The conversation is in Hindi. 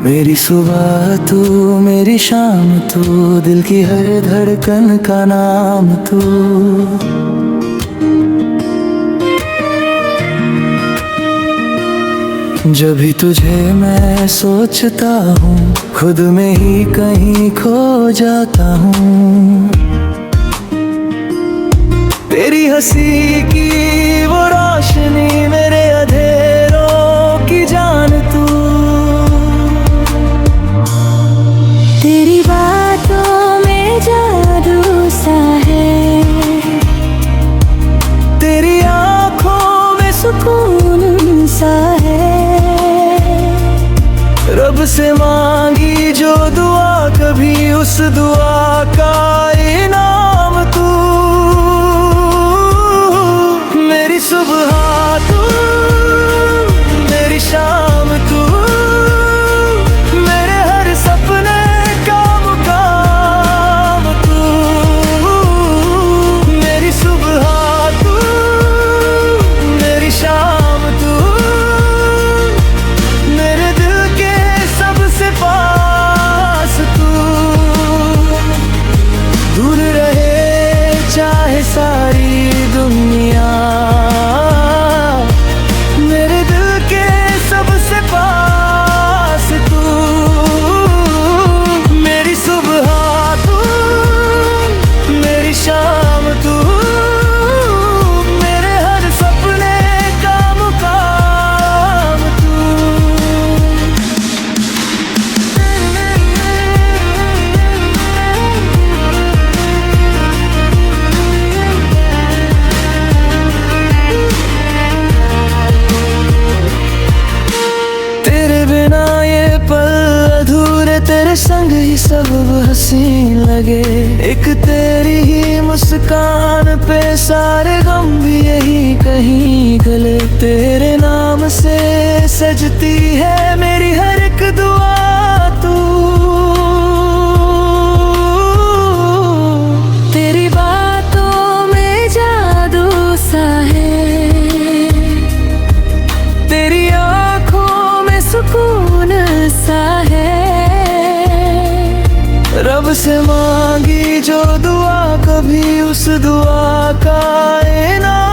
मेरी सुबह तू, मेरी शाम तू, दिल की हर धड़कन का नाम तू। जब भी तुझे मैं सोचता हूँ, खुद में ही कहीं खो जाता हूँ। तेरी हंसी की वो रोशनी, मेरे अंधेरों की जान तू। तेरी बातों में जादू सा है, तेरी आँखों में सुकून सा है। रब से मांगी जो दुआ, कभी उस दुआ का इनाम तू। मेरी सुबह तू, मेरी शाम तू, मेरे हर सपने का मुकाम तू। मेरी सुबह तू, मेरी शाम तू, मेरे दिल के सबसे पास तू। दूर रहे चाहे सारी दुनिया, मेरे दिल के सबसे पास तू। मेरी सुबह तू, मेरी शाम तू, मेरे हर सपने का मुकाम तू। तेरे बिना ये पल अधूरे, तेरे संग ही सब हसीन लगे। एक तेरी ही मुस्कान पे सारे गम भी यही कहीं गले। तेरे नाम से सजती है मेरी हर एक दुआ तू। तेरी बातों में जादू सा है, तेरी आँखों में सुकून सा है। रब से मांगी जो दुआ, कभी उस दुआ का इनाम